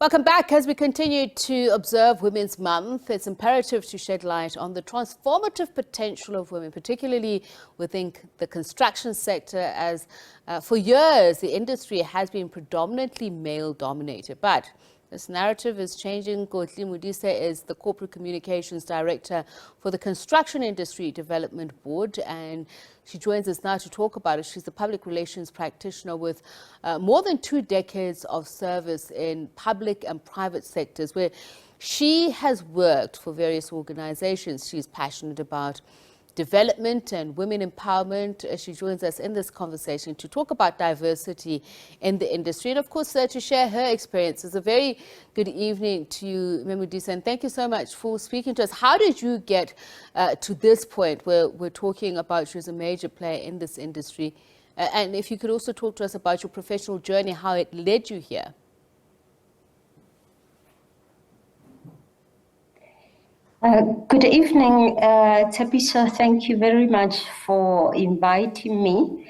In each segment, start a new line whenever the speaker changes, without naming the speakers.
Welcome back. As we continue to observe Women's Month, it's imperative to shed light on the transformative potential of women, particularly within the construction sector, as for years the industry has been predominantly male-dominated. But this narrative is changing. Kotli Molise is the Corporate Communications Director for the Construction Industry Development Board, and she joins us now to talk about it. She's a public relations practitioner with more than 2 decades of service in public and private sectors, where she has worked for various organizations. She's passionate about development and women empowerment. She joins us in this conversation to talk about diversity in the industry and, of course, to share her experiences. A very good evening to you, Molise, and thank you so much for speaking to us. How did you get to this point where we're talking about you as a major player in this industry? And if you could also talk to us about your professional journey, how it led you here.
Good evening, Tabisa. Thank you very much for inviting me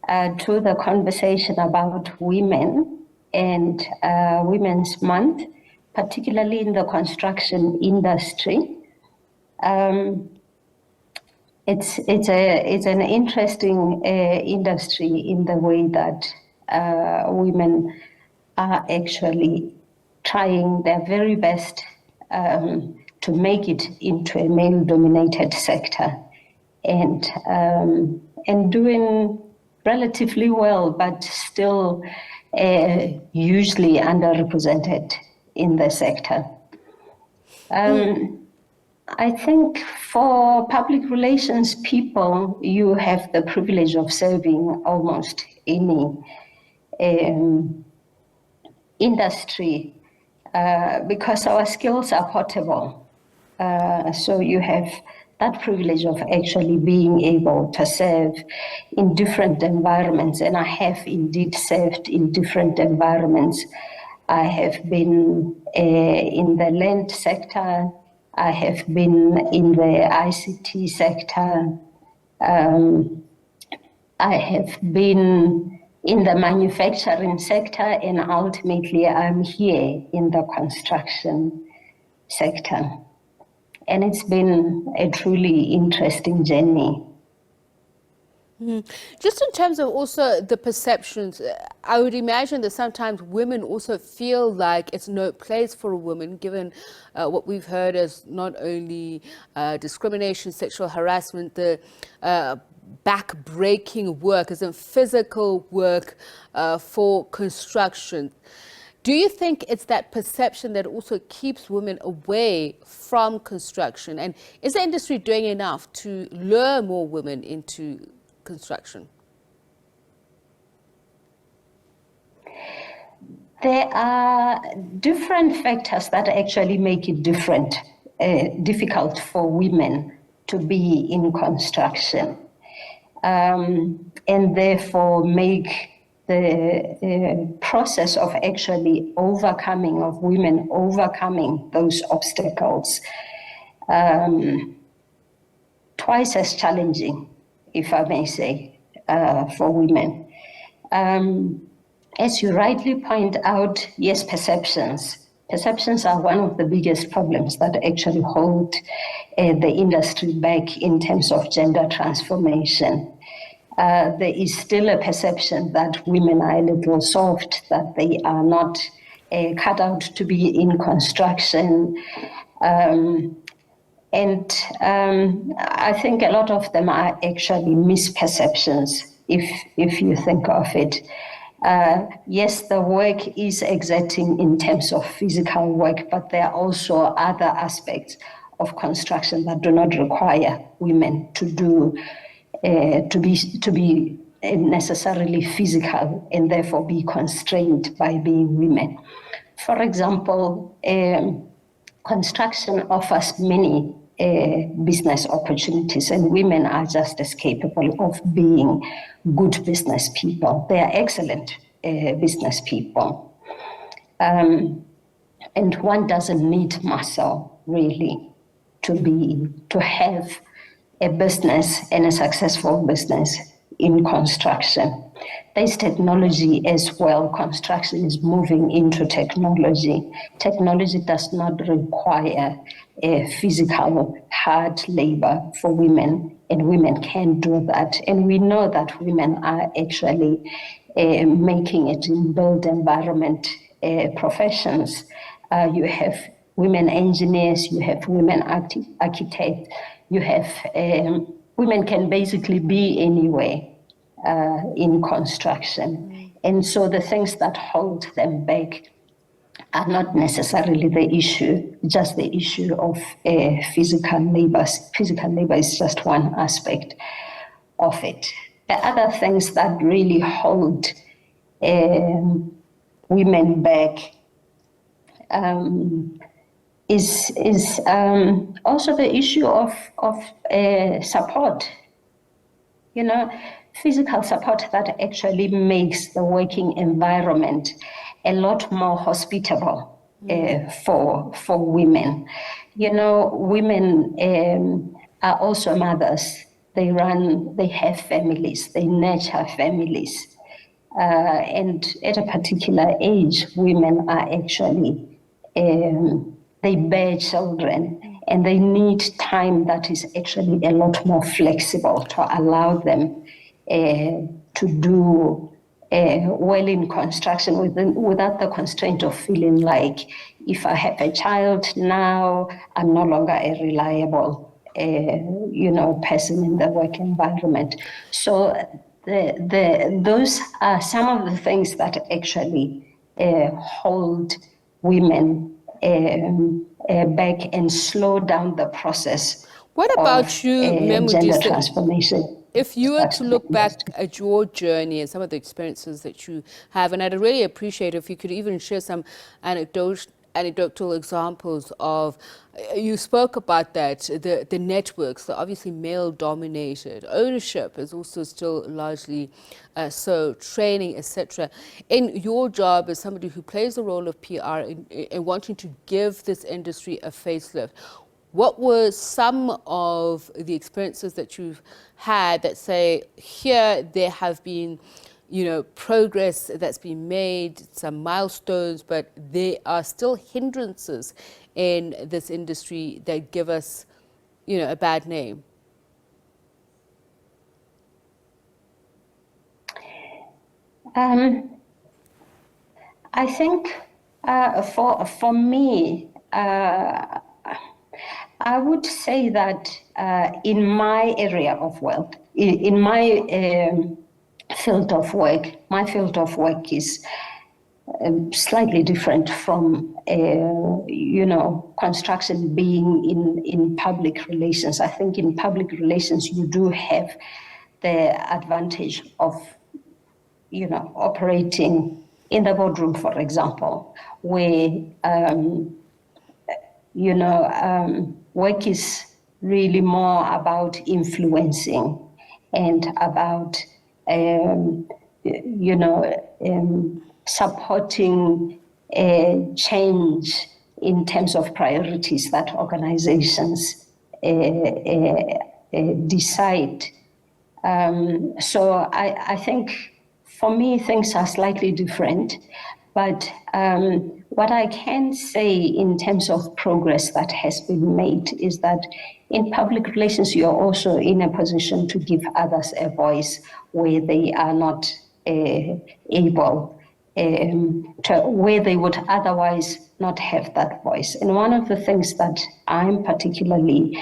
to the conversation about women and Women's Month, particularly in the construction industry. It's an interesting industry in the way that women are actually trying their very best to make it into a male-dominated sector, and doing relatively well, but still usually underrepresented in the sector. I think for public relations people, you have the privilege of serving almost any industry because our skills are portable. So you have that privilege of actually being able to serve in different environments, and I have indeed served in different environments. I have been in the land sector, I have been in the ICT sector, I have been in the manufacturing sector, and ultimately I'm here in the construction sector. And it's been a truly interesting journey.
Just in terms of also the perceptions, I would imagine that sometimes women also feel like it's no place for a woman, given what we've heard as not only discrimination, sexual harassment, the back-breaking work, as in physical work for construction. Do you think it's that perception that also keeps women away from construction? And is the industry doing enough to lure more women into construction?
There are different factors that actually make it difficult for women to be in construction, and therefore make the process of actually women overcoming those obstacles twice as challenging, if I may say, for women. As you rightly point out, yes, perceptions. Perceptions are one of the biggest problems that actually hold the industry back in terms of gender transformation. There is still a perception that women are a little soft, that they are not cut out to be in construction. And I think a lot of them are actually misperceptions, if you think of it. Yes, the work is exacting in terms of physical work, but there are also other aspects of construction that do not require women to do to be necessarily physical and therefore be constrained by being women. For example, construction offers many business opportunities, and women are just as capable of being good business people. They are excellent business people. And one doesn't need muscle really to have a business and a successful business in construction. There's technology as well. Construction is moving into technology. Technology does not require physical hard labor for women, and women can do that. And we know that women are actually making it in built environment professions. You have women engineers, you have women architects, you have women can basically be anywhere in construction. And so the things that hold them back are not necessarily the issue, just the issue of physical labor. Physical labor is just one aspect of it. The other things that really hold women back is also the issue of support. You know, physical support that actually makes the working environment a lot more hospitable for women. You know, women are also mothers. They have families, they nurture families. And at a particular age, women are actually, they bear children, and they need time that is actually a lot more flexible to allow them to do well in construction without the constraint of feeling like, if I have a child now, I'm no longer a reliable person in the work environment. So those are some of the things that actually hold women back and slow down the process.
What about you, Memu?
Gender transformation?
If you were to look back at your journey and some of the experiences that you have, and I'd really appreciate if you could even share some anecdotal examples of, you spoke about that, the networks, the obviously male-dominated. Ownership is also still largely so, training, etc. In your job as somebody who plays the role of PR in wanting to give this industry a facelift, what were some of the experiences that you've had that say, here there have been, progress that's been made, some milestones, but there are still hindrances in this industry that give us, a bad name?
I think for me, I would say that in my area of work, in my field of work, my field of work is slightly different from, construction being in public relations. I think in public relations, you do have the advantage of, operating in the boardroom, for example, where work is really more about influencing and about, supporting change in terms of priorities that organizations decide. So I think for me, things are slightly different. But what I can say in terms of progress that has been made is that in public relations, you're also in a position to give others a voice where they are not able to, where they would otherwise not have that voice. And one of the things that I'm particularly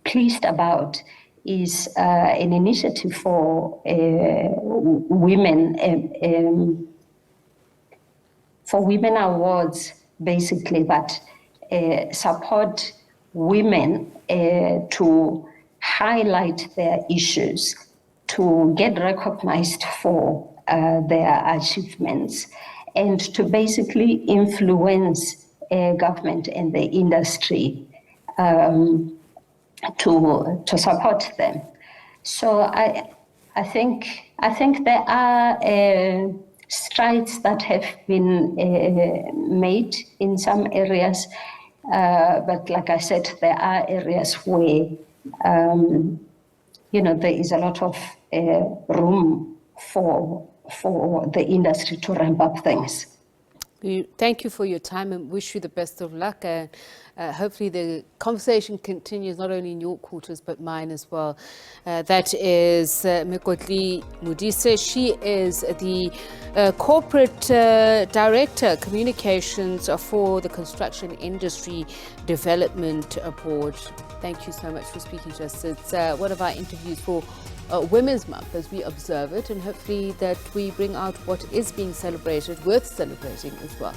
pleased about is an initiative for women awards, basically, that support women to highlight their issues, to get recognized for their achievements, and to basically influence government and the industry to support them. So I think there are strides that have been made in some areas, but like I said, there are areas where there is a lot of room for the industry to ramp up things.
We thank you for your time and wish you the best of luck. And hopefully the conversation continues not only in your quarters but mine as well. That is Kotli Molise. She is the corporate director, communications for the Construction Industry Development Board. Thank you so much for speaking to us. It's one of our interviews for Women's Month as we observe it, and hopefully that we bring out what is being celebrated, worth celebrating as well.